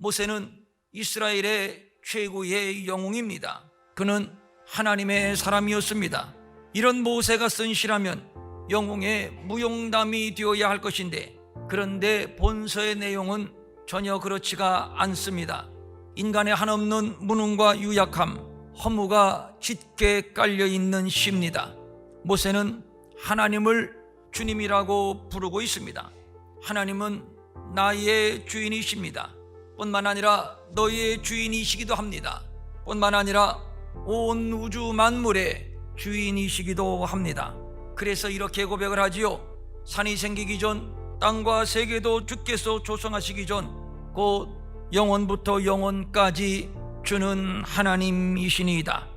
모세는 이스라엘의 최고의 영웅입니다. 그는 하나님의 사람이었습니다. 이런 모세가 쓴 시라면 영웅의 무용담이 되어야 할 것인데, 그런데 본서의 내용은 전혀 그렇지가 않습니다. 인간의 한없는 무능과 유약함, 허무가 짙게 깔려있는 시입니다. 모세는 하나님을 주님이라고 부르고 있습니다. 하나님은 나의 주인이십니다. 뿐만 아니라 너희의 주인이시기도 합니다. 뿐만 아니라 온 우주 만물의 주인이시기도 합니다. 그래서 이렇게 고백을 하지요. 산이 생기기 전, 땅과 세계도 주께서 조성하시기 전, 곧 영원부터 영원까지 주는 하나님이시니이다.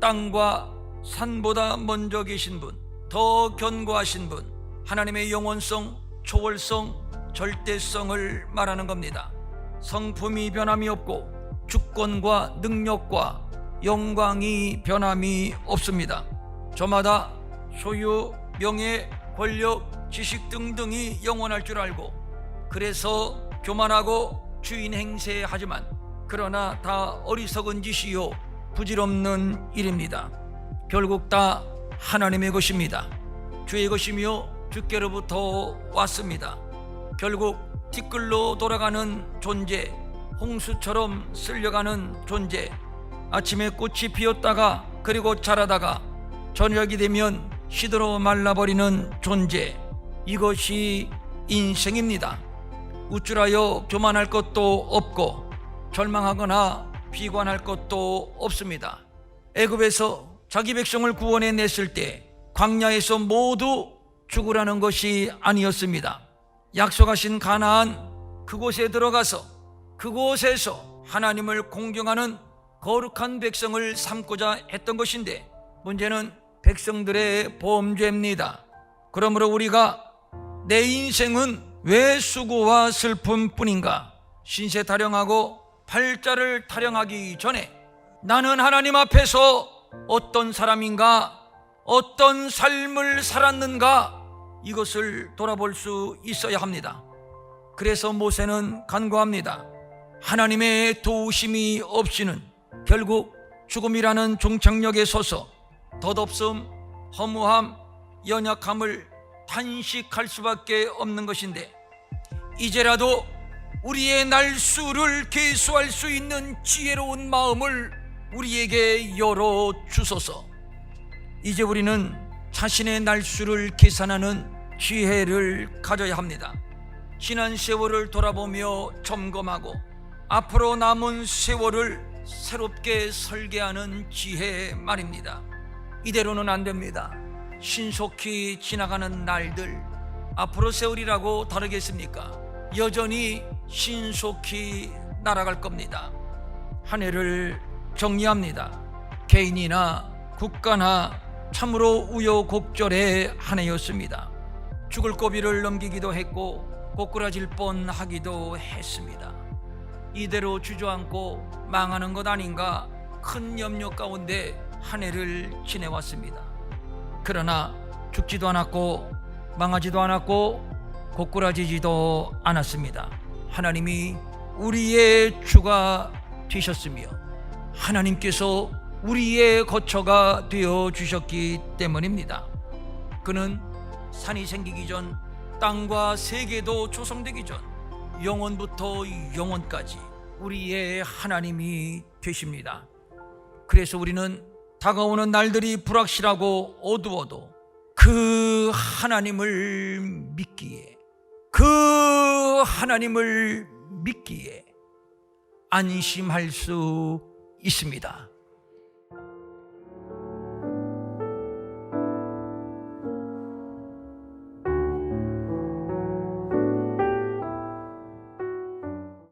땅과 산보다 먼저 계신 분, 더 견고하신 분, 하나님의 영원성, 초월성, 절대성을 말하는 겁니다. 성품이 변함이 없고 주권과 능력과 영광이 변함이 없습니다. 저마다 소유, 명예, 권력, 지식 등등이 영원할 줄 알고, 그래서 교만하고 주인 행세하지만, 그러나 다 어리석은 짓이요 부질없는 일입니다. 결국 다 하나님의 것입니다. 주의 것이며 주께로부터 왔습니다. 결국 티끌로 돌아가는 존재, 홍수처럼 쓸려가는 존재, 아침에 꽃이 피었다가 그리고 자라다가 저녁이 되면 시들어 말라버리는 존재, 이것이 인생입니다. 우쭐하여 교만할 것도 없고 절망하거나 비관할 것도 없습니다. 애굽에서 자기 백성을 구원해냈을 때 광야에서 모두 죽으라는 것이 아니었습니다. 약속하신 가나안 그곳에 들어가서 그곳에서 하나님을 공경하는 거룩한 백성을 삼고자 했던 것인데, 문제는 백성들의 범죄입니다. 그러므로 우리가 내 인생은 왜 수고와 슬픔뿐인가? 신세 타령하고 팔자를 타령하기 전에 나는 하나님 앞에서 어떤 사람인가, 어떤 삶을 살았는가, 이것을 돌아볼 수 있어야 합니다. 그래서 모세는 간구합니다. 하나님의 도우심이 없이는 결국 죽음이라는 종착역에 서서 덧없음, 허무함, 연약함을 탄식할 수밖에 없는 것인데, 이제라도 우리의 날수를 계수할 수 있는 지혜로운 마음을 우리에게 열어 주소서. 이제 우리는 자신의 날수를 계산하는 지혜를 가져야 합니다. 지난 세월을 돌아보며 점검하고 앞으로 남은 세월을 새롭게 설계하는 지혜 말입니다. 이대로는 안 됩니다. 신속히 지나가는 날들, 앞으로 세월이라고 다르겠습니까? 여전히 신속히 날아갈 겁니다. 한 해를 정리합니다. 개인이나 국가나 참으로 우여곡절의 한 해였습니다. 죽을 고비를 넘기기도 했고 꼬꾸라질 뻔하기도 했습니다. 이대로 주저앉고 망하는 것 아닌가 큰 염려 가운데 한 해를 지내왔습니다. 그러나 죽지도 않았고 망하지도 않았고 고꾸라지지도 않았습니다. 하나님이 우리의 주가 되셨으며 하나님께서 우리의 거처가 되어 주셨기 때문입니다. 그는 산이 생기기 전, 땅과 세계도 조성되기 전, 영원부터 영원까지 우리의 하나님이 되십니다. 그래서 우리는 다가오는 날들이 불확실하고 어두워도 그 하나님을 믿기에, 그 하나님을 믿기에 안심할 수 있습니다.